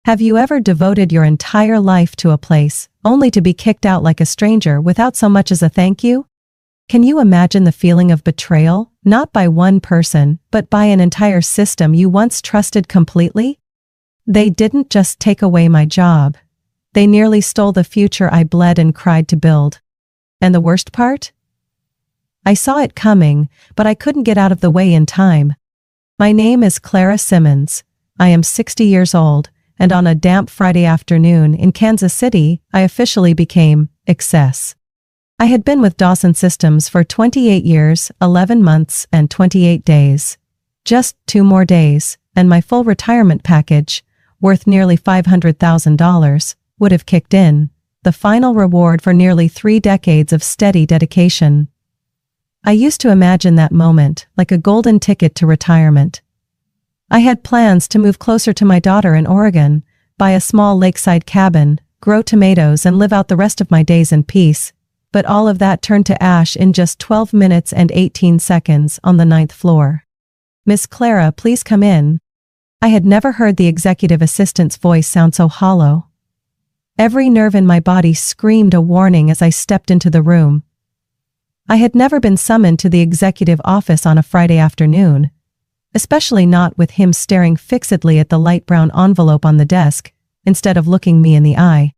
Have you ever devoted your entire life to a place, only to be kicked out like a stranger without so much as a thank you? Can you imagine the feeling of betrayal, not by one person, but by an entire system you once trusted completely? They didn't just take away my job. They nearly stole the future I bled and cried to build. And the worst part? I saw it coming, but I couldn't get out of the way in time. My name is Clara Simmons. I am 60 years old, and on a damp Friday afternoon in Kansas City, I officially became excess. I had been with Dawson Systems for 28 years, 11 months, and 28 days. Just 2 more days, and my full retirement package, worth nearly $500,000, would have kicked in, the final reward for nearly 3 decades of steady dedication. I used to imagine that moment like a golden ticket to retirement. I had plans to move closer to my daughter in Oregon, buy a small lakeside cabin, grow tomatoes, and live out the rest of my days in peace. But all of that turned to ash in just 12 minutes and 18 seconds on the 9th floor. "Miss Clara, please come in." I had never heard the executive assistant's voice sound so hollow. Every nerve in my body screamed a warning as I stepped into the room. I had never been summoned to the executive office on a Friday afternoon, especially not with him staring fixedly at the light brown envelope on the desk, instead of looking me in the eye.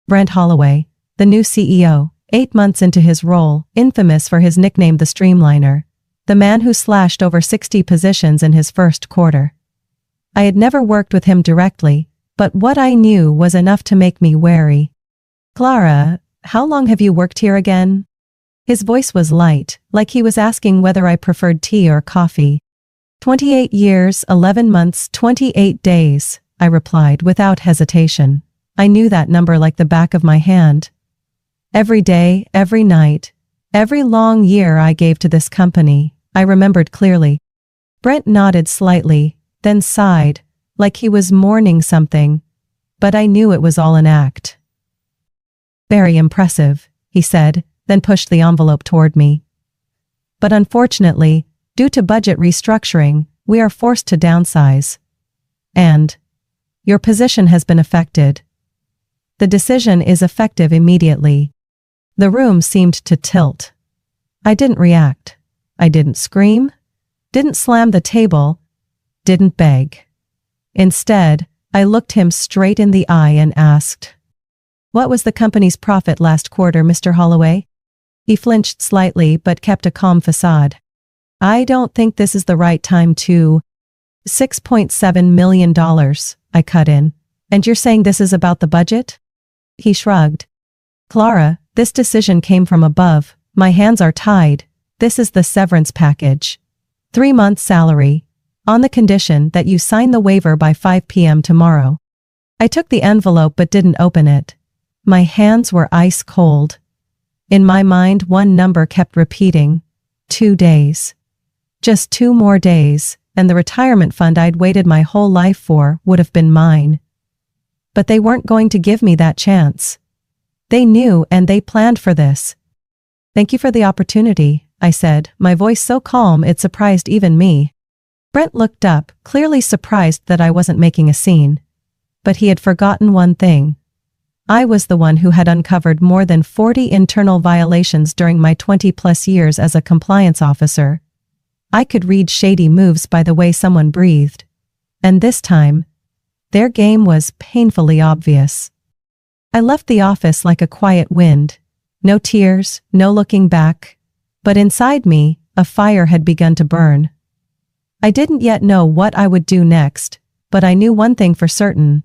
Brent Holloway, the new CEO, 8 months into his role, infamous for his nickname the Streamliner, the man who slashed over 60 positions in his first quarter. I had never worked with him directly, but what I knew was enough to make me wary. "Clara, how long have you worked here again?" His voice was light, like he was asking whether I preferred tea or coffee. 28 years, 11 months, 28 days, I replied without hesitation. I knew that number like the back of my hand. Every day, every night, every long year I gave to this company, I remembered clearly. Brent nodded slightly, then sighed, like he was mourning something, but I knew it was all an act. "Very impressive," he said, then pushed the envelope toward me. "But unfortunately, due to budget restructuring, we are forced to downsize. And your position has been affected. The decision is effective immediately." The room seemed to tilt. I didn't react. I didn't scream, didn't slam the table, didn't beg. Instead, I looked him straight in the eye and asked, "What was the company's profit last quarter, Mr. Holloway?" He flinched slightly but kept a calm facade. "I don't think this is the right time to—" $6.7 million, I cut in. "And you're saying this is about the budget?" He shrugged. "Clara, this decision came from above. My hands are tied. This is the severance package. 3 months' salary, on the condition that you sign the waiver by 5 p.m. tomorrow." I took the envelope but didn't open it. My hands were ice cold. In my mind, one number kept repeating. 2 days. Just 2 more days, and the retirement fund I'd waited my whole life for would have been mine. But they weren't going to give me that chance. They knew and they planned for this. "Thank you for the opportunity," I said, my voice so calm it surprised even me. Brent looked up, clearly surprised that I wasn't making a scene. But he had forgotten one thing. I was the one who had uncovered more than 40 internal violations during my 20-plus years as a compliance officer. I could read shady moves by the way someone breathed. And this time, their game was painfully obvious. I left the office like a quiet wind. No tears, no looking back. But inside me, a fire had begun to burn. I didn't yet know what I would do next, but I knew one thing for certain.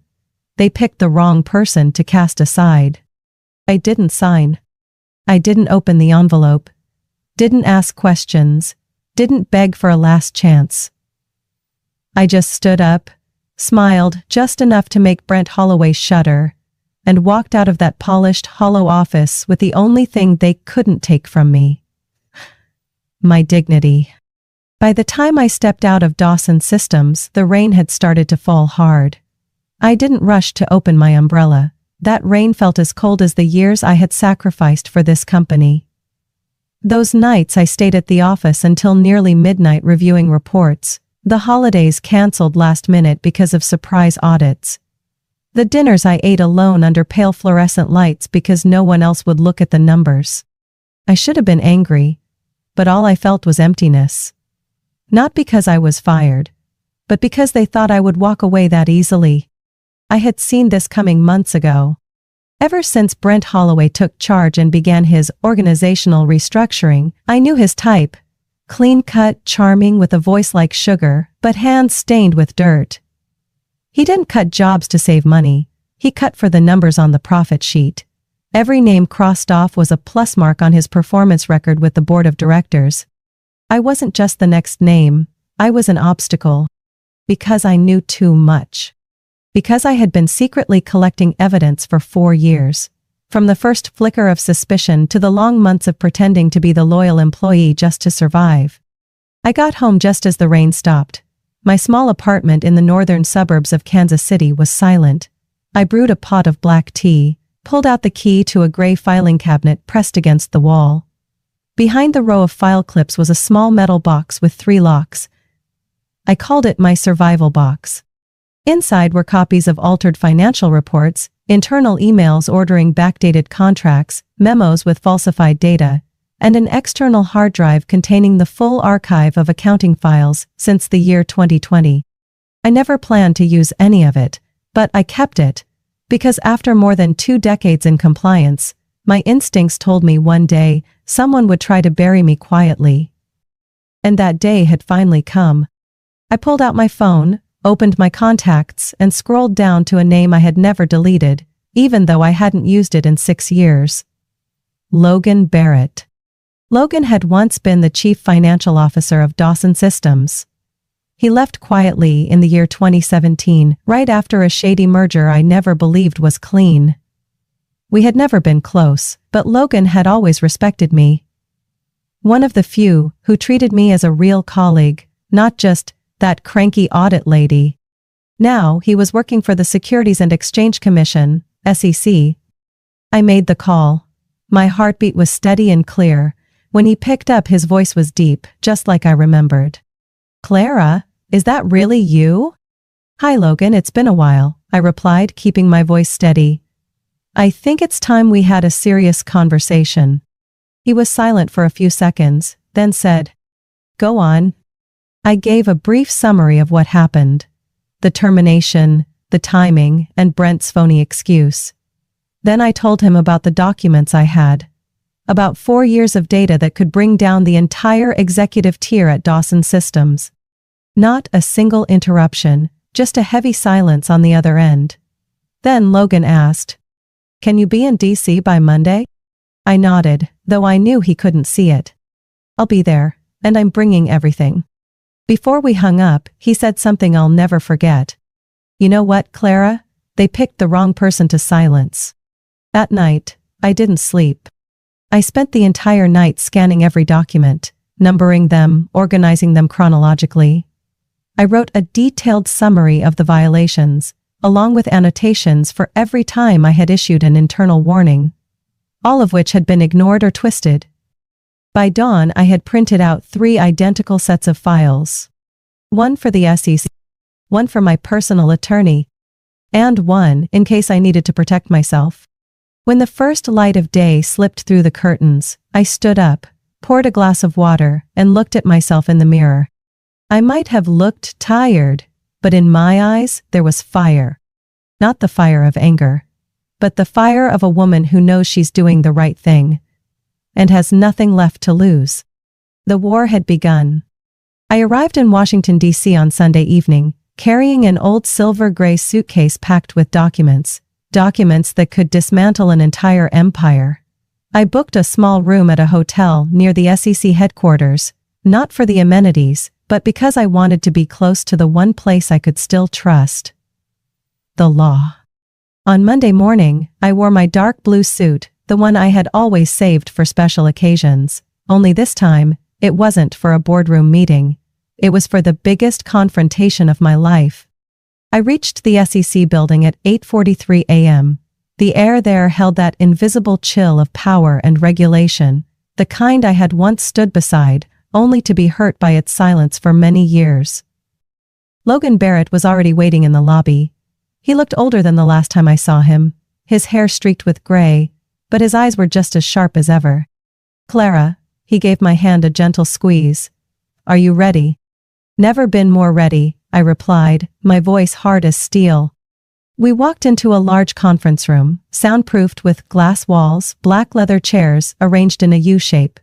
They picked the wrong person to cast aside. I didn't sign. I didn't open the envelope. Didn't ask questions. Didn't beg for a last chance. I just stood up, smiled just enough to make Brent Holloway shudder, and walked out of that polished, hollow office with the only thing they couldn't take from me. My dignity. By the time I stepped out of Dawson Systems, the rain had started to fall hard. I didn't rush to open my umbrella. That rain felt as cold as the years I had sacrificed for this company. Those nights I stayed at the office until nearly midnight reviewing reports. The holidays canceled last minute because of surprise audits. The dinners I ate alone under pale fluorescent lights because no one else would look at the numbers. I should have been angry, but all I felt was emptiness. Not because I was fired, but because they thought I would walk away that easily. I had seen this coming months ago. Ever since Brent Holloway took charge and began his organizational restructuring, I knew his type. Clean-cut, charming with a voice like sugar, but hands stained with dirt. He didn't cut jobs to save money. He cut for the numbers on the profit sheet. Every name crossed off was a plus mark on his performance record with the board of directors. I wasn't just the next name, I was an obstacle. Because I knew too much. Because I had been secretly collecting evidence for 4 years. From the first flicker of suspicion to the long months of pretending to be the loyal employee just to survive. I got home just as the rain stopped. My small apartment in the northern suburbs of Kansas City was silent. I brewed a pot of black tea, pulled out the key to a gray filing cabinet pressed against the wall. Behind the row of file clips was a small metal box with 3 locks. I called it my survival box. Inside were copies of altered financial reports, internal emails ordering backdated contracts, memos with falsified data, and an external hard drive containing the full archive of accounting files since the year 2020. I never planned to use any of it, but I kept it, because after more than 2 decades in compliance, my instincts told me one day someone would try to bury me quietly. And that day had finally come. I pulled out my phone, opened my contacts, and scrolled down to a name I had never deleted, even though I hadn't used it in 6 years. Logan Barrett. Logan had once been the chief financial officer of Dawson Systems. He left quietly in the year 2017, right after a shady merger I never believed was clean. We had never been close, but Logan had always respected me. One of the few who treated me as a real colleague, not just that cranky audit lady. Now he was working for the Securities and Exchange Commission, SEC. I made the call. My heartbeat was steady and clear. When he picked up, his voice was deep, just like I remembered. "Clara, is that really you?" "Hi Logan, it's been a while," I replied, keeping my voice steady. "I think it's time we had a serious conversation." He was silent for a few seconds, then said, "Go on." I gave a brief summary of what happened. The termination, the timing, and Brent's phony excuse. Then I told him about the documents I had. About 4 years of data that could bring down the entire executive tier at Dawson Systems. Not a single interruption, just a heavy silence on the other end. Then Logan asked, "Can you be in DC by Monday?" I nodded, though I knew he couldn't see it. "I'll be there, and I'm bringing everything." Before we hung up, he said something I'll never forget. "You know what, Clara? They picked the wrong person to silence." That night, I didn't sleep. I spent the entire night scanning every document, numbering them, organizing them chronologically. I wrote a detailed summary of the violations, along with annotations for every time I had issued an internal warning, all of which had been ignored or twisted. By dawn, I had printed out 3 identical sets of files. One for the SEC, one for my personal attorney, and one in case I needed to protect myself. When the first light of day slipped through the curtains, I stood up, poured a glass of water, and looked at myself in the mirror. I might have looked tired, but in my eyes, there was fire. Not the fire of anger, but the fire of a woman who knows she's doing the right thing and has nothing left to lose. The war had begun. I arrived in Washington, D.C. on Sunday evening, carrying an old silver-gray suitcase packed with documents that could dismantle an entire empire. I booked a small room at a hotel near the SEC headquarters, not for the amenities, but because I wanted to be close to the one place I could still trust: the law. On Monday morning, I wore my dark blue suit, the one I had always saved for special occasions, only this time, it wasn't for a boardroom meeting. It was for the biggest confrontation of my life. I reached the SEC building at 8:43 a.m. The air there held that invisible chill of power and regulation, the kind I had once stood beside, only to be hurt by its silence for many years. Logan Barrett was already waiting in the lobby. He looked older than the last time I saw him, his hair streaked with gray, but his eyes were just as sharp as ever. Clara, he gave my hand a gentle squeeze. Are you ready? Never been more ready, I replied, my voice hard as steel. We walked into a large conference room, soundproofed with glass walls, black leather chairs arranged in a U shape.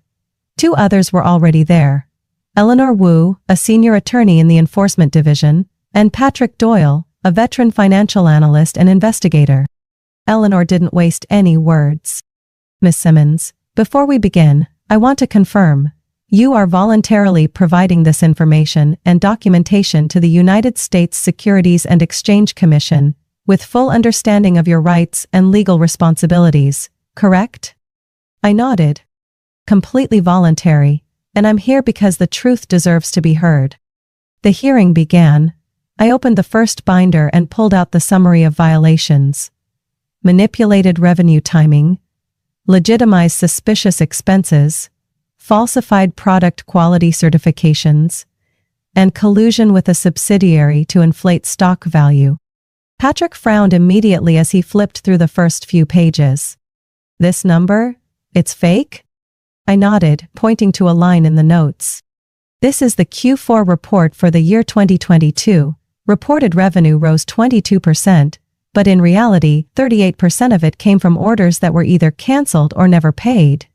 2 others were already there. Eleanor Wu, a senior attorney in the enforcement division, and Patrick Doyle, a veteran financial analyst and investigator. Eleanor didn't waste any words. Miss Simmons, before we begin, I want to confirm, you are voluntarily providing this information and documentation to the United States Securities and Exchange Commission, with full understanding of your rights and legal responsibilities, correct? I nodded. Completely voluntary, and I'm here because the truth deserves to be heard. The hearing began. I opened the first binder and pulled out the summary of violations. Manipulated revenue timing, legitimized suspicious expenses, falsified product quality certifications, and collusion with a subsidiary to inflate stock value. Patrick frowned immediately as he flipped through the first few pages. This number? It's fake? I nodded, pointing to a line in the notes. This is the Q4 report for the year 2022. Reported revenue rose 22%, but in reality, 38% of it came from orders that were either canceled or never paid.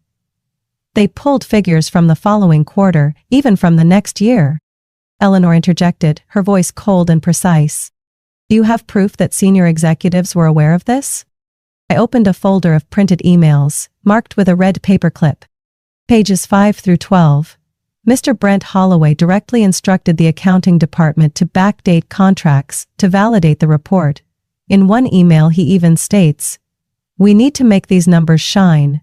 They pulled figures from the following quarter, even from the next year. Eleanor interjected, her voice cold and precise. Do you have proof that senior executives were aware of this? I opened a folder of printed emails, marked with a red paperclip. Pages 5 through 12. Mr. Brent Holloway directly instructed the accounting department to backdate contracts to validate the report. In one email he even states, "We need to make these numbers shine.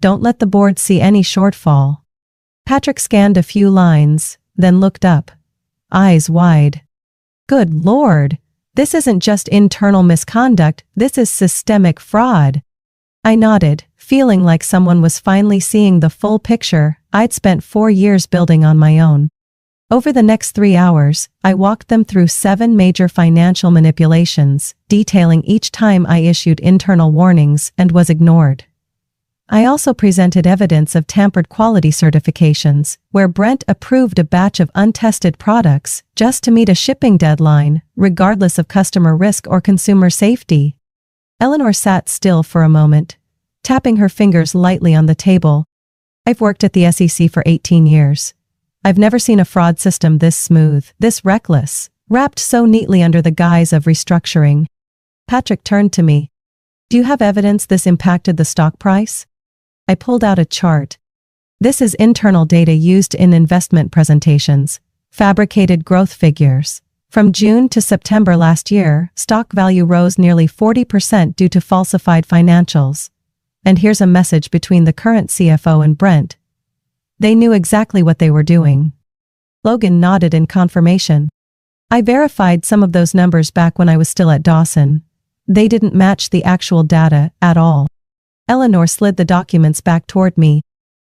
Don't let the board see any shortfall." Patrick scanned a few lines, then looked up, eyes wide. Good Lord, this isn't just internal misconduct, this is systemic fraud. I nodded, feeling like someone was finally seeing the full picture I'd spent 4 years building on my own. Over the next 3 hours, I walked them through 7 major financial manipulations, detailing each time I issued internal warnings and was ignored. I also presented evidence of tampered quality certifications, where Brent approved a batch of untested products just to meet a shipping deadline, regardless of customer risk or consumer safety. Eleanor sat still for a moment, tapping her fingers lightly on the table. I've worked at the SEC for 18 years. I've never seen a fraud system this smooth, this reckless, wrapped so neatly under the guise of restructuring. Patrick turned to me. Do you have evidence this impacted the stock price? I pulled out a chart. This is internal data used in investment presentations, fabricated growth figures. From June to September last year, stock value rose nearly 40% due to falsified financials. And here's a message between the current CFO and Brent. They knew exactly what they were doing. Logan nodded in confirmation. I verified some of those numbers back when I was still at Dawson. They didn't match the actual data at all. Eleanor slid the documents back toward me.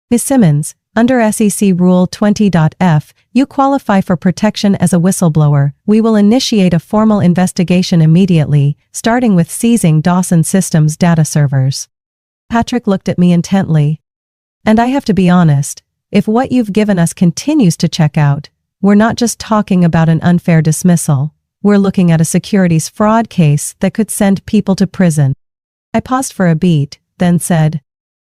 Ms. Simmons, under SEC Rule 20.f, you qualify for protection as a whistleblower. We will initiate a formal investigation immediately, starting with seizing Dawson Systems data servers. Patrick looked at me intently. And I have to be honest, if what you've given us continues to check out, we're not just talking about an unfair dismissal. We're looking at a securities fraud case that could send people to prison. I paused for a beat, then said,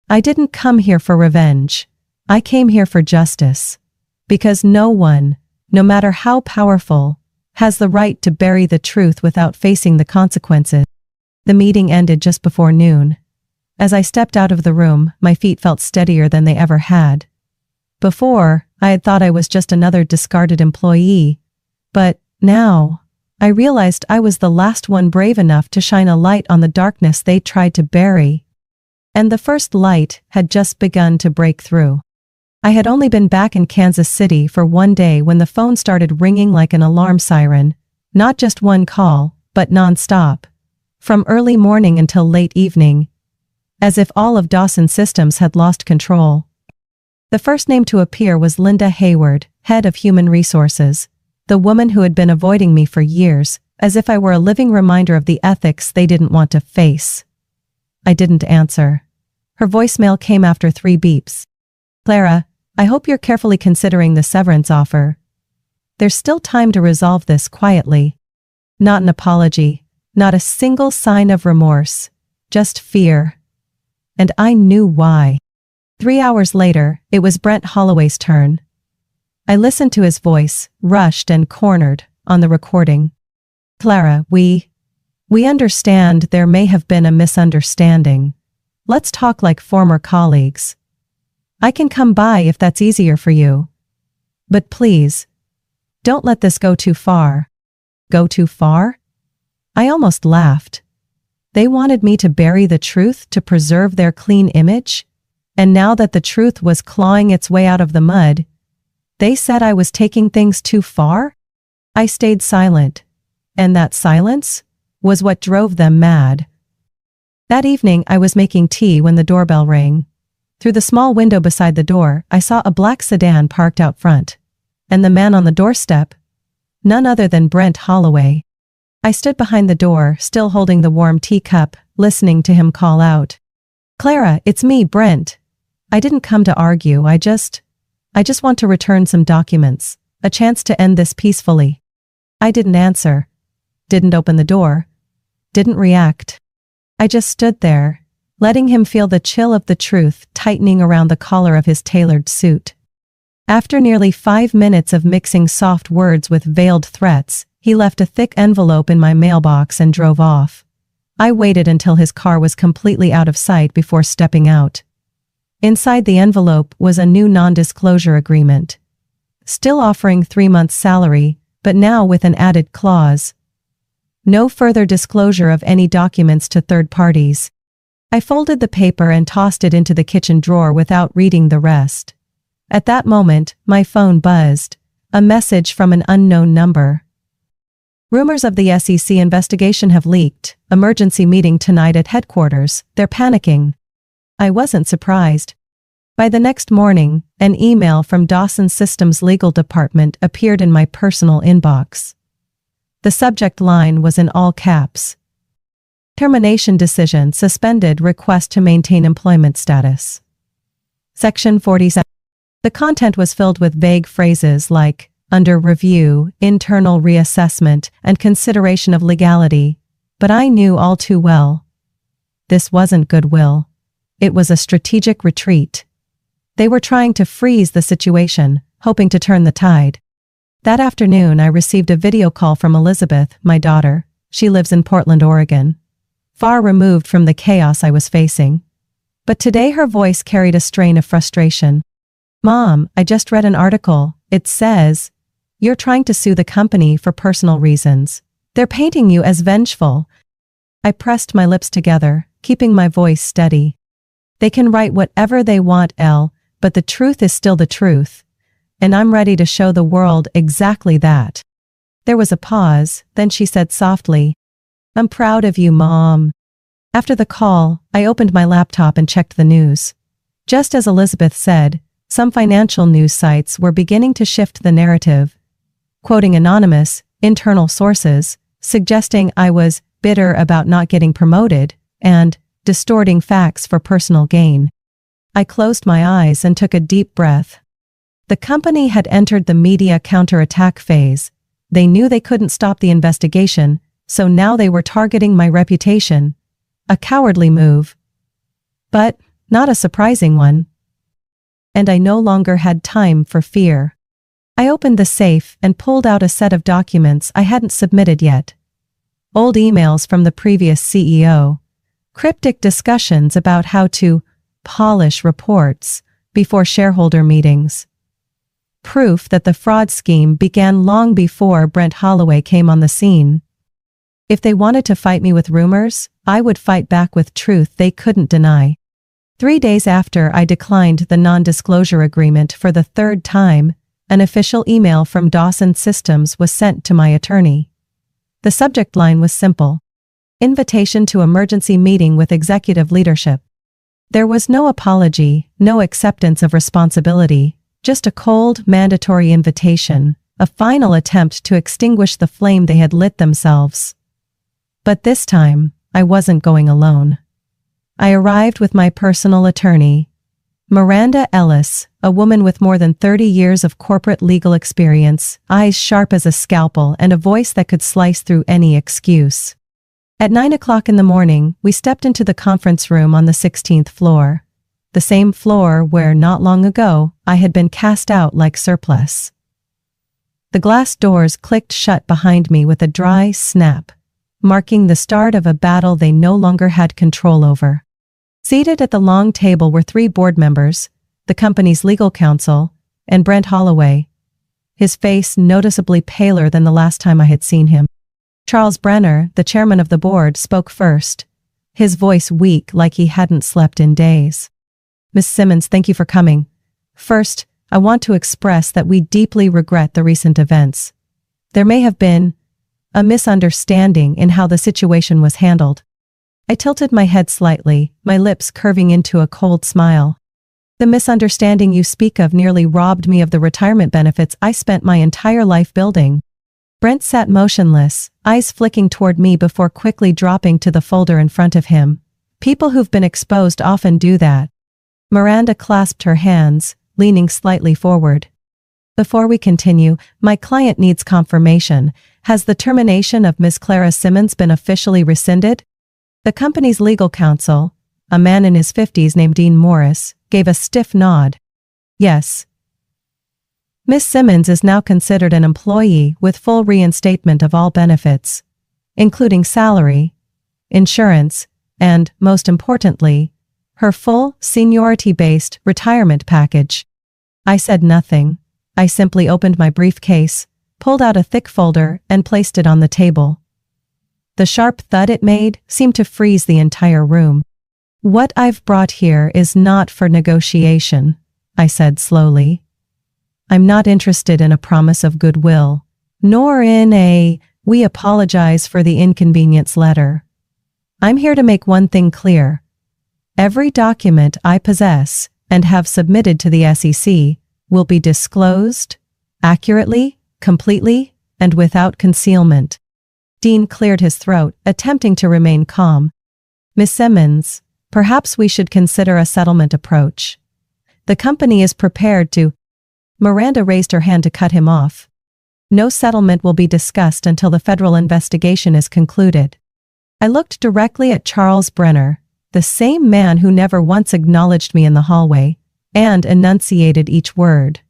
I didn't come here for revenge. I came here for justice. Because no one, no matter how powerful, has the right to bury the truth without facing the consequences. The meeting ended just before noon. As I stepped out of the room, my feet felt steadier than they ever had. Before, I had thought I was just another discarded employee. But now, I realized I was the last one brave enough to shine a light on the darkness they tried to bury. And the first light had just begun to break through. I had only been back in Kansas City for one day when the phone started ringing like an alarm siren. Not just one call, but non-stop. From early morning until late evening. As if all of Dawson Systems had lost control. The first name to appear was Linda Hayward, head of human resources. The woman who had been avoiding me for years, as if I were a living reminder of the ethics they didn't want to face. I didn't answer. Her voicemail came after 3 beeps. Clara, I hope you're carefully considering the severance offer. There's still time to resolve this quietly. Not an apology, not a single sign of remorse, just fear. And I knew why. 3 hours later, it was Brent Holloway's turn. I listened to his voice, rushed and cornered, on the recording. Clara, we understand there may have been a misunderstanding. Let's talk like former colleagues. I can come by if that's easier for you. But please, don't let this go too far. Go too far? I almost laughed. They wanted me to bury the truth to preserve their clean image? And now that the truth was clawing its way out of the mud, they said I was taking things too far? I stayed silent. And that silence was what drove them mad. That evening I was making tea when the doorbell rang. Through the small window beside the door, I saw a black sedan parked out front. And the man on the doorstep? None other than Brent Holloway. I stood behind the door, still holding the warm teacup, listening to him call out. Clara, it's me, Brent. I didn't come to argue, I just want to return some documents, a chance to end this peacefully. I didn't answer. Didn't open the door. Didn't react. I just stood there, letting him feel the chill of the truth tightening around the collar of his tailored suit. After nearly 5 minutes of mixing soft words with veiled threats, he left a thick envelope in my mailbox and drove off. I waited until his car was completely out of sight before stepping out. Inside the envelope was a new non-disclosure agreement. Still offering 3 months' salary, but now with an added clause. No further disclosure of any documents to third parties. I folded the paper and tossed it into the kitchen drawer without reading the rest. At that moment, my phone buzzed. A message from an unknown number. Rumors of the SEC investigation have leaked. Emergency meeting tonight at headquarters. They're panicking. I wasn't surprised. By the next morning, an email from Dawson Systems' legal department appeared in my personal inbox. The subject line was in all caps. Termination decision suspended, request to maintain employment status. Section 47. The content was filled with vague phrases like, under review, internal reassessment, and consideration of legality. But I knew all too well. This wasn't goodwill. It was a strategic retreat. They were trying to freeze the situation, hoping to turn the tide. That afternoon I received a video call from Elizabeth, my daughter. She lives in Portland, Oregon. Far removed from the chaos I was facing. But today her voice carried a strain of frustration. Mom, I just read an article. It says, you're trying to sue the company for personal reasons. They're painting you as vengeful. I pressed my lips together, keeping my voice steady. They can write whatever they want, Elle, but the truth is still the truth. And I'm ready to show the world exactly that. There was a pause, then she said softly, I'm proud of you, Mom. After the call, I opened my laptop and checked the news. Just as Elizabeth said, some financial news sites were beginning to shift the narrative, quoting anonymous, internal sources, suggesting I was bitter about not getting promoted, and distorting facts for personal gain. I closed my eyes and took a deep breath. The company had entered the media counterattack phase. They knew they couldn't stop the investigation, so now they were targeting my reputation. A cowardly move. But not a surprising one. And I no longer had time for fear. I opened the safe and pulled out a set of documents I hadn't submitted yet. Old emails from the previous CEO. Cryptic discussions about how to polish reports before shareholder meetings. Proof that the fraud scheme began long before Brent Holloway came on the scene. If they wanted to fight me with rumors, I would fight back with truth they couldn't deny. 3 days after I declined the non-disclosure agreement for the 3rd time, an official email from Dawson Systems was sent to my attorney. The subject line was simple. Invitation to emergency meeting with executive leadership. There was no apology, no acceptance of responsibility, just a cold, mandatory invitation, a final attempt to extinguish the flame they had lit themselves. But this time, I wasn't going alone. I arrived with my personal attorney, Miranda Ellis, a woman with more than 30 years of corporate legal experience, eyes sharp as a scalpel and a voice that could slice through any excuse. At 9 o'clock in the morning, we stepped into the conference room on the 16th floor. The same floor where, not long ago, I had been cast out like surplus. The glass doors clicked shut behind me with a dry snap, marking the start of a battle they no longer had control over. Seated at the long table were 3 board members, the company's legal counsel, and Brent Holloway, his face noticeably paler than the last time I had seen him. Charles Brenner, the chairman of the board, spoke first, his voice weak like he hadn't slept in days. "Ms. Simmons, thank you for coming. First, I want to express that we deeply regret the recent events. There may have been a misunderstanding in how the situation was handled." I tilted my head slightly, my lips curving into a cold smile. "The misunderstanding you speak of nearly robbed me of the retirement benefits I spent my entire life building." Brent sat motionless, eyes flicking toward me before quickly dropping to the folder in front of him. "People who've been exposed often do that." Miranda clasped her hands, leaning slightly forward. "Before we continue, my client needs confirmation. Has the termination of Ms. Clara Simmons been officially rescinded?" The company's legal counsel, a man in his 50s named Dean Morris, gave a stiff nod. "Yes. Ms. Simmons is now considered an employee with full reinstatement of all benefits, including salary, insurance, and, most importantly, her full seniority-based retirement package." I said nothing. I simply opened my briefcase, pulled out a thick folder, and placed it on the table. The sharp thud it made seemed to freeze the entire room. "What I've brought here is not for negotiation," I said slowly. "I'm not interested in a promise of goodwill, nor in a, 'we apologize for the inconvenience' letter. I'm here to make one thing clear. Every document I possess and have submitted to the SEC will be disclosed, accurately, completely, and without concealment." Dean cleared his throat, attempting to remain calm. "Ms. Simmons, perhaps we should consider a settlement approach. The company is prepared to—" Miranda raised her hand to cut him off. "No settlement will be discussed until the federal investigation is concluded." I looked directly at Charles Brenner, the same man who never once acknowledged me in the hallway, and enunciated each word.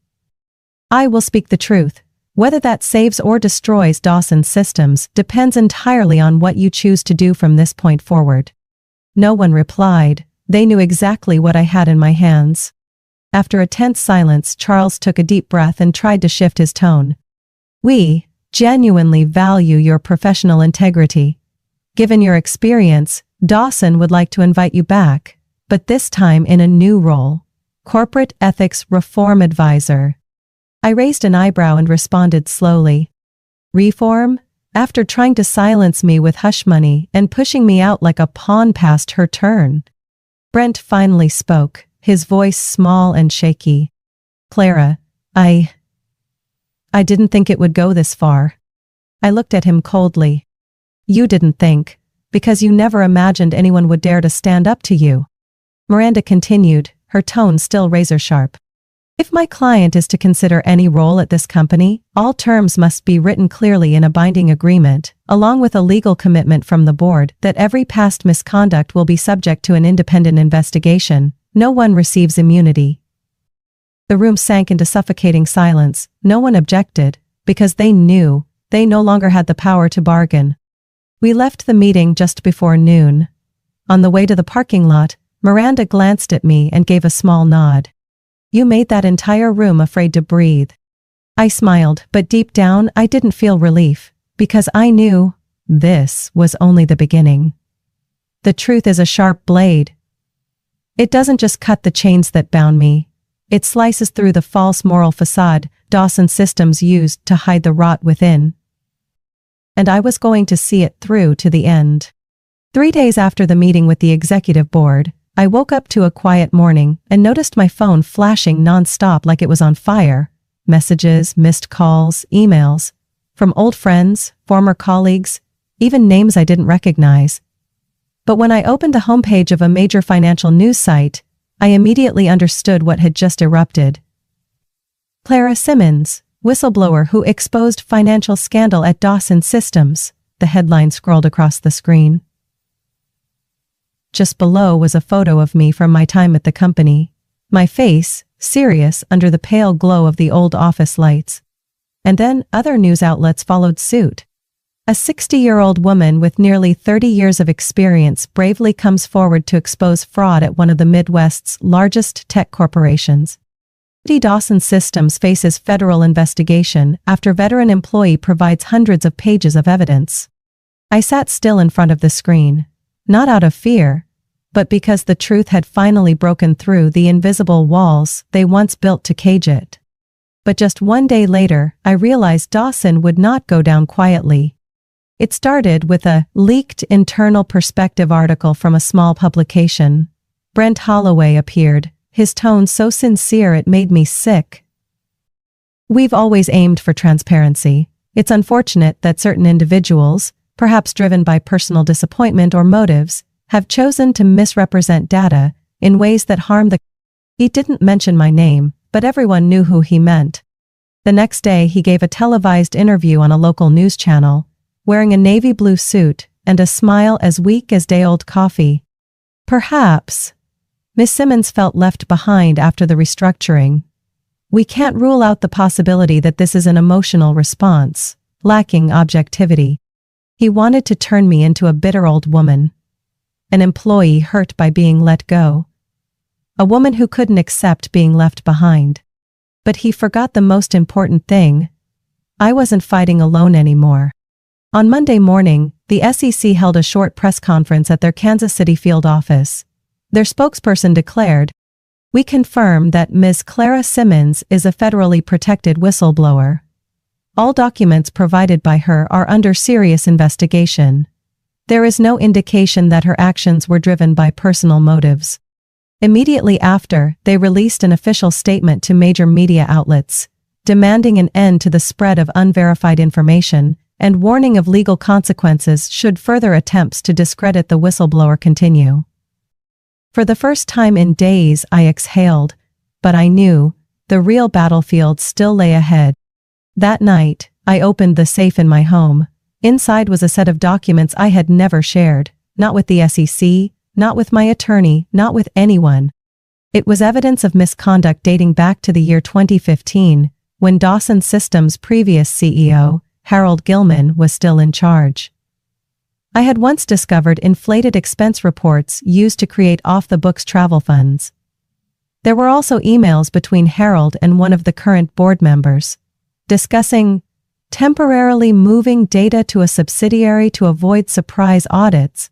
"I will speak the truth. Whether that saves or destroys Dawson's systems depends entirely on what you choose to do from this point forward." No one replied. They knew exactly what I had in my hands. After a tense silence, Charles took a deep breath and tried to shift his tone. "We genuinely value your professional integrity. Given your experience, Dawson would like to invite you back, but this time in a new role, Corporate Ethics Reform Advisor." I raised an eyebrow and responded slowly. "Reform?" After trying to silence me with hush money and pushing me out like a pawn past her turn. Brent finally spoke, his voice small and shaky. "Clara, I didn't think it would go this far." I looked at him coldly. "You didn't think, because you never imagined anyone would dare to stand up to you." Miranda continued, her tone still razor-sharp. "If my client is to consider any role at this company, all terms must be written clearly in a binding agreement, along with a legal commitment from the board that every past misconduct will be subject to an independent investigation. No one receives immunity." The room sank into suffocating silence. No one objected, because they knew they no longer had the power to bargain. We left the meeting just before noon. On the way to the parking lot, Miranda glanced at me and gave a small nod. "You made that entire room afraid to breathe." I smiled, but deep down I didn't feel relief, because I knew this was only the beginning. The truth is a sharp blade. It doesn't just cut the chains that bound me. It slices through the false moral facade Dawson's systems used to hide the rot within. And I was going to see it through to the end. 3 days after the meeting with the executive board, I woke up to a quiet morning and noticed my phone flashing non-stop like it was on fire. messages, missed calls, emails, from old friends, former colleagues, even names I didn't recognize. But when I opened the homepage of a major financial news site, I immediately understood what had just erupted. Clara Simmons, whistleblower who exposed financial scandal at Dawson Systems, the headline scrolled across the screen. Just below was a photo of me from my time at the company, my face, serious under the pale glow of the old office lights. And then other news outlets followed suit. A 60-year-old woman with nearly 30 years of experience bravely comes forward to expose fraud at one of the Midwest's largest tech corporations. Dawson Systems faces federal investigation after veteran employee provides hundreds of pages of evidence. I sat still in front of the screen, not out of fear, but because the truth had finally broken through the invisible walls they once built to cage it. But just one day later, I realized Dawson would not go down quietly. It started with a leaked internal perspective article from a small publication. Brent Holloway appeared, his tone so sincere it made me sick. "We've always aimed for transparency. It's unfortunate that certain individuals, perhaps driven by personal disappointment or motives, have chosen to misrepresent data in ways that harm the—" He didn't mention my name, but everyone knew who he meant. The next day he gave a televised interview on a local news channel, wearing a navy blue suit and a smile as weak as day-old coffee. Perhaps Miss Simmons felt left behind after the restructuring. "We can't rule out the possibility that this is an emotional response, lacking objectivity." He wanted to turn me into a bitter old woman. An employee hurt by being let go. A woman who couldn't accept being left behind. But he forgot the most important thing. I wasn't fighting alone anymore. On Monday morning, the SEC held a short press conference at their Kansas City field office. Their spokesperson declared, "We confirm that Ms. Clara Simmons is a federally protected whistleblower. All documents provided by her are under serious investigation. There is no indication that her actions were driven by personal motives." Immediately after, they released an official statement to major media outlets, demanding an end to the spread of unverified information and warning of legal consequences should further attempts to discredit the whistleblower continue. For the first time in days I exhaled, but I knew the real battlefield still lay ahead. That night, I opened the safe in my home. Inside was a set of documents I had never shared, not with the SEC, not with my attorney, not with anyone. It was evidence of misconduct dating back to the year 2015, when Dawson Systems' previous CEO, Harold Gilman, was still in charge. I had once discovered inflated expense reports used to create off-the-books travel funds. There were also emails between Harold and one of the current board members, discussing temporarily moving data to a subsidiary to avoid surprise audits.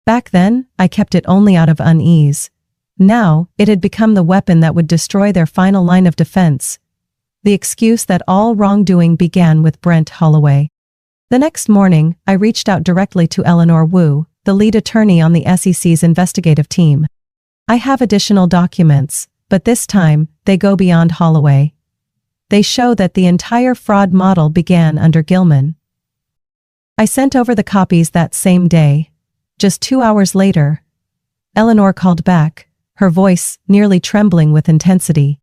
Back then, I kept it only out of unease. Now, it had become the weapon that would destroy their final line of defense. The excuse that all wrongdoing began with Brent Holloway. The next morning, I reached out directly to Eleanor Wu, the lead attorney on the SEC's investigative team. "I have additional documents, but this time, they go beyond Holloway. They show that the entire fraud model began under Gilman." I sent over the copies that same day. Just 2 hours later, Eleanor called back, her voice nearly trembling with intensity.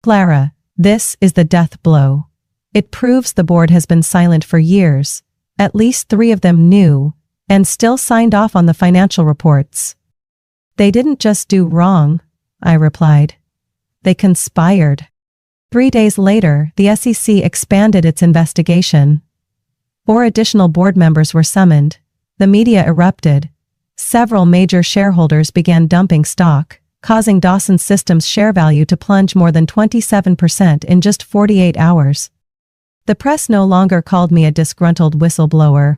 "Clara, this is the death blow. It proves the board has been silent for years. At least 3 of them knew, and still signed off on the financial reports." "They didn't just do wrong," I replied. "They conspired." 3 days later, the SEC expanded its investigation. 4 additional board members were summoned. The media erupted. Several major shareholders began dumping stock, causing Dawson Systems' share value to plunge more than 27% in just 48 hours. The press no longer called me a disgruntled whistleblower.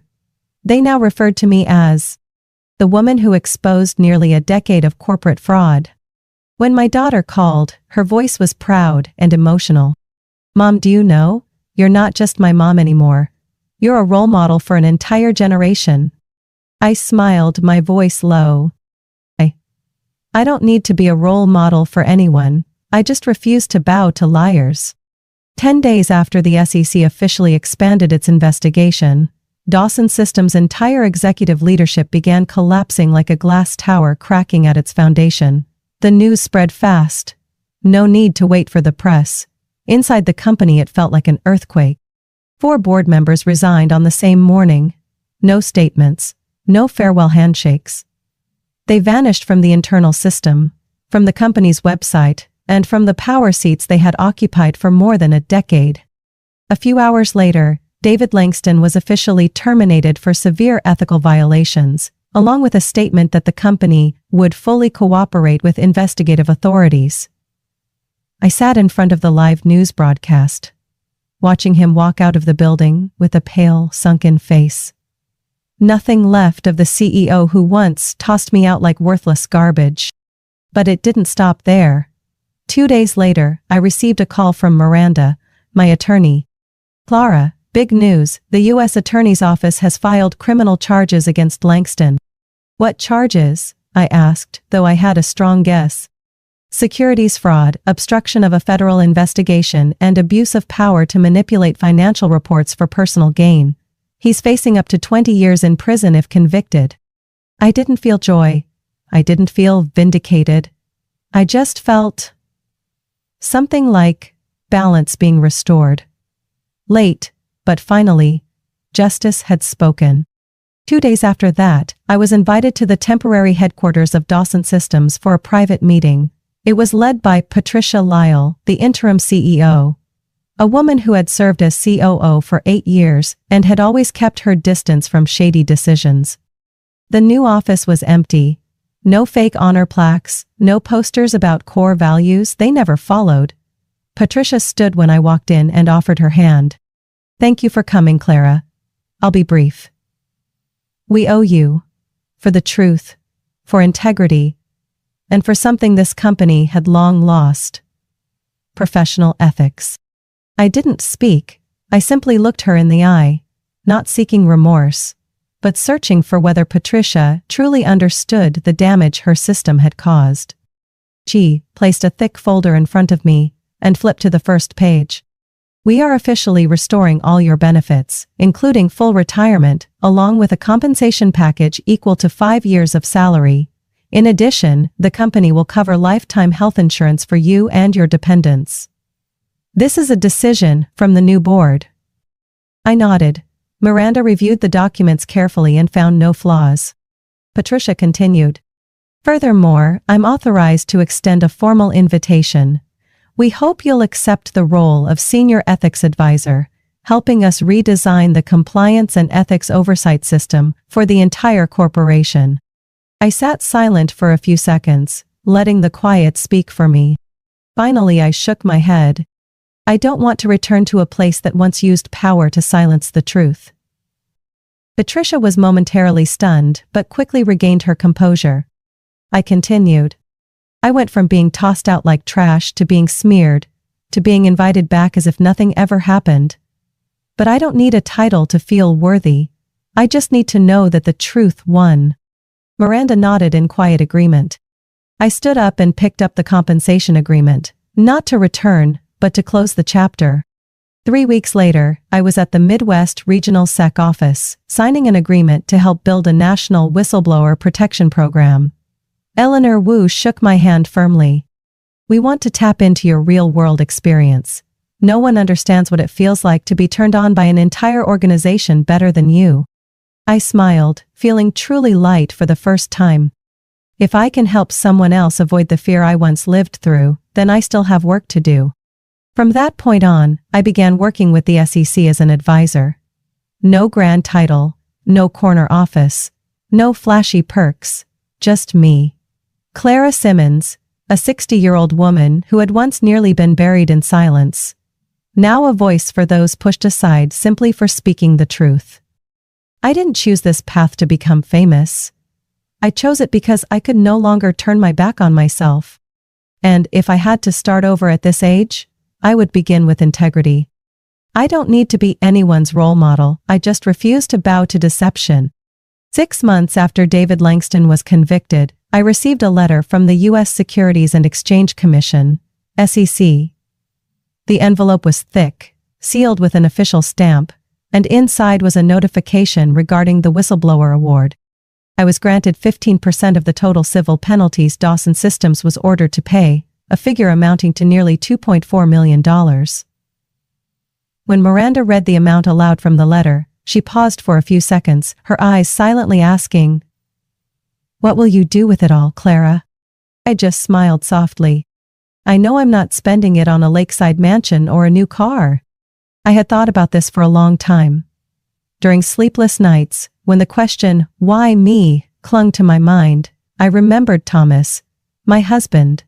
They now referred to me as the woman who exposed nearly a decade of corporate fraud. When my daughter called, her voice was proud and emotional. "Mom, do you know? You're not just my mom anymore. You're a role model for an entire generation." I smiled, my voice low. I don't need to be a role model for anyone. I just refuse to bow to liars. 10 days after the SEC officially expanded its investigation, Dawson Systems' entire executive leadership began collapsing like a glass tower cracking at its foundation. The news spread fast. No need to wait for the press. Inside the company it felt like an earthquake. 4 board members resigned on the same morning. No statements, no farewell handshakes. They vanished from the internal system, from the company's website, and from the power seats they had occupied for more than a decade. A few hours later, David Langston was officially terminated for severe ethical violations, along with a statement that the company would fully cooperate with investigative authorities. I sat in front of the live news broadcast, watching him walk out of the building with a pale, sunken face. Nothing left of the CEO who once tossed me out like worthless garbage. But it didn't stop there. 2 days later, I received a call from Miranda, my attorney. "Clara, big news, the U.S. Attorney's Office has filed criminal charges against Langston." "What charges?" I asked, though I had a strong guess. "Securities fraud, obstruction of a federal investigation, and abuse of power to manipulate financial reports for personal gain. He's facing up to 20 years in prison if convicted." I didn't feel joy. I didn't feel vindicated. I just felt something like balance being restored. Late, but finally, justice had spoken. 2 days after that, I was invited to the temporary headquarters of Dawson Systems for a private meeting. It was led by Patricia Lyle, the interim CEO, a woman who had served as COO for 8 years and had always kept her distance from shady decisions. The new office was empty. No fake honor plaques, no posters about core values they never followed. Patricia stood when I walked in and offered her hand. "Thank you for coming, Clara. I'll be brief. We owe you. For the truth, for integrity, and for something this company had long lost: professional ethics." I didn't speak. I simply looked her in the eye, not seeking remorse, but searching for whether Patricia truly understood the damage her system had caused. She placed a thick folder in front of me and flipped to the first page. "We are officially restoring all your benefits, including full retirement, along with a compensation package equal to 5 years of salary. In addition, the company will cover lifetime health insurance for you and your dependents. This is a decision from the new board." I nodded. Miranda reviewed the documents carefully and found no flaws. Patricia continued. "Furthermore, I'm authorized to extend a formal invitation. We hope you'll accept the role of Senior Ethics Advisor, helping us redesign the compliance and ethics oversight system for the entire corporation." I sat silent for a few seconds, letting the quiet speak for me. Finally, I shook my head. I don't want to return to a place that once used power to silence the truth. Patricia was momentarily stunned, but quickly regained her composure. I continued. "I went from being tossed out like trash to being smeared, to being invited back as if nothing ever happened. But I don't need a title to feel worthy. I just need to know that the truth won." Miranda nodded in quiet agreement. I stood up and picked up the compensation agreement, not to return, but to close the chapter. 3 weeks later, I was at the Midwest Regional SEC office, signing an agreement to help build a national whistleblower protection program. Eleanor Wu shook my hand firmly. "We want to tap into your real-world experience. No one understands what it feels like to be turned on by an entire organization better than you." I smiled, feeling truly light for the first time. If I can help someone else avoid the fear I once lived through, then I still have work to do. From that point on, I began working with the SEC as an advisor. No grand title, no corner office, no flashy perks, just me. Clara Simmons, a 60-year-old woman who had once nearly been buried in silence. Now a voice for those pushed aside simply for speaking the truth. I didn't choose this path to become famous. I chose it because I could no longer turn my back on myself. And if I had to start over at this age, I would begin with integrity. I don't need to be anyone's role model, I just refuse to bow to deception. 6 months after David Langston was convicted, I received a letter from the U.S. Securities and Exchange Commission, SEC. The envelope was thick, sealed with an official stamp, and inside was a notification regarding the whistleblower award. I was granted 15% of the total civil penalties Dawson Systems was ordered to pay, a figure amounting to nearly $2.4 million. When Miranda read the amount aloud from the letter, she paused for a few seconds, her eyes silently asking, "What will you do with it all, Clara?" I just smiled softly. I know I'm not spending it on a lakeside mansion or a new car. I had thought about this for a long time. During sleepless nights, when the question, "Why me?" clung to my mind, I remembered Thomas, my husband,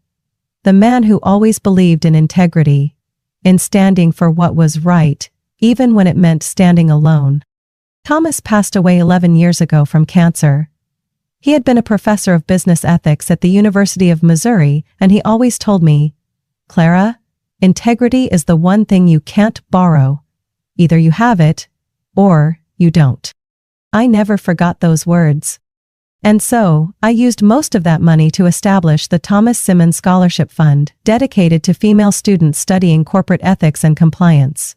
the man who always believed in integrity, in standing for what was right, even when it meant standing alone. Thomas passed away 11 years ago from cancer. He had been a professor of business ethics at the University of Missouri, and he always told me, "Clara, integrity is the one thing you can't borrow. Either you have it, or you don't." I never forgot those words. And so, I used most of that money to establish the Thomas Simmons Scholarship Fund, dedicated to female students studying corporate ethics and compliance.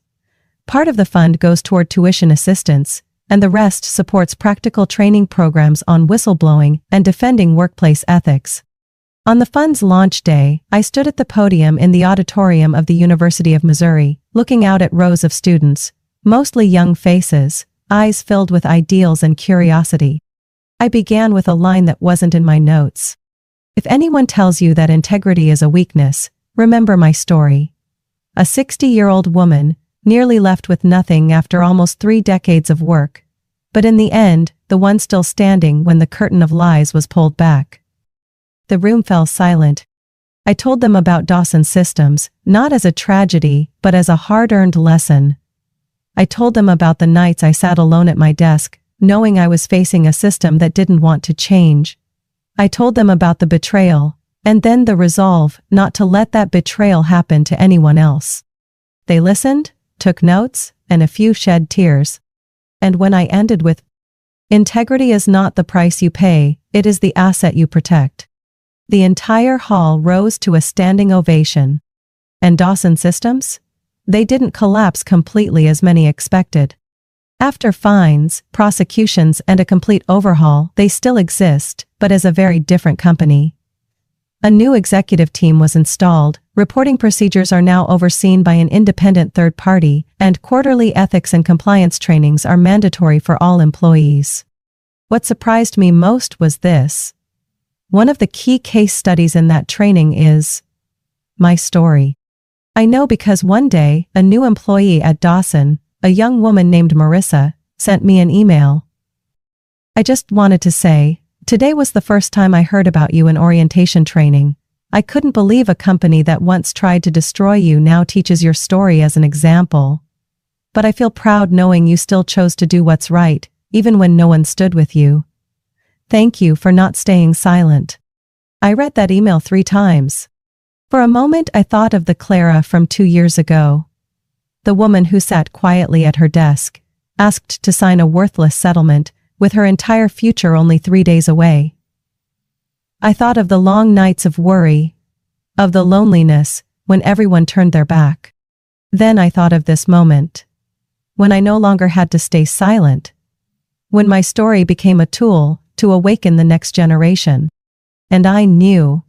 Part of the fund goes toward tuition assistance, and the rest supports practical training programs on whistleblowing and defending workplace ethics. On the fund's launch day, I stood at the podium in the auditorium of the University of Missouri, looking out at rows of students, mostly young faces, eyes filled with ideals and curiosity. I began with a line that wasn't in my notes. If anyone tells you that integrity is a weakness, remember my story. A 60-year-old woman, nearly left with nothing after almost 3 decades of work, but in the end, the one still standing when the curtain of lies was pulled back. The room fell silent. I told them about Dawson Systems, not as a tragedy, but as a hard-earned lesson. I told them about the nights I sat alone at my desk, knowing I was facing a system that didn't want to change. I told them about the betrayal, and then the resolve not to let that betrayal happen to anyone else. They listened, took notes, and a few shed tears. And when I ended with, "Integrity is not the price you pay, it is the asset you protect," the entire hall rose to a standing ovation. And Dawson Systems? They didn't collapse completely as many expected. After fines, prosecutions, and a complete overhaul, they still exist, but as a very different company. A new executive team was installed, reporting procedures are now overseen by an independent third party, and quarterly ethics and compliance trainings are mandatory for all employees. What surprised me most was this. One of the key case studies in that training is my story. I know because one day, a new employee at Dawson, a young woman named Marissa, sent me an email. "I just wanted to say, today was the first time I heard about you in orientation training. I couldn't believe a company that once tried to destroy you now teaches your story as an example. But I feel proud knowing you still chose to do what's right, even when no one stood with you. Thank you for not staying silent." I read that email 3 times. For a moment I thought of the Clara from 2 years ago. The woman who sat quietly at her desk, asked to sign a worthless settlement, with her entire future only 3 days away. I thought of the long nights of worry, of the loneliness, when everyone turned their back. Then I thought of this moment, when I no longer had to stay silent, when my story became a tool to awaken the next generation. And I knew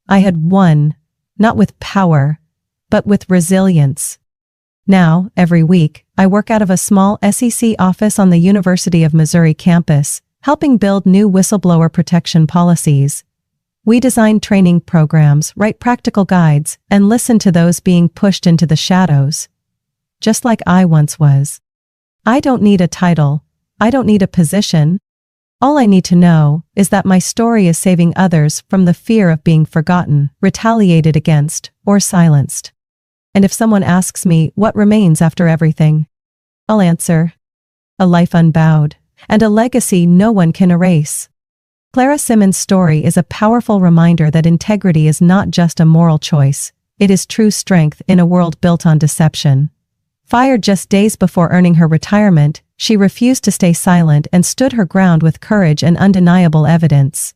I had won, not with power, but with resilience. Now, every week, I work out of a small SEC office on the University of Missouri campus, helping build new whistleblower protection policies. We design training programs, write practical guides, and listen to those being pushed into the shadows. Just like I once was. I don't need a title. I don't need a position. All I need to know is that my story is saving others from the fear of being forgotten, retaliated against, or silenced. And if someone asks me what remains after everything, I'll answer, a life unbowed, and a legacy no one can erase. Clara Simmons' story is a powerful reminder that integrity is not just a moral choice, it is true strength in a world built on deception. Fired just days before earning her retirement, she refused to stay silent and stood her ground with courage and undeniable evidence.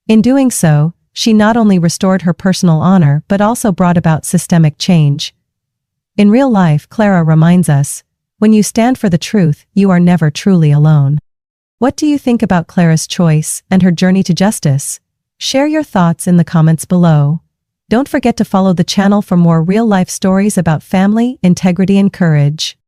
In doing so, she not only restored her personal honor but also brought about systemic change. In real life, Clara reminds us, when you stand for the truth, you are never truly alone. What do you think about Clara's choice and her journey to justice? Share your thoughts in the comments below. Don't forget to follow the channel for more real-life stories about family, integrity, and courage.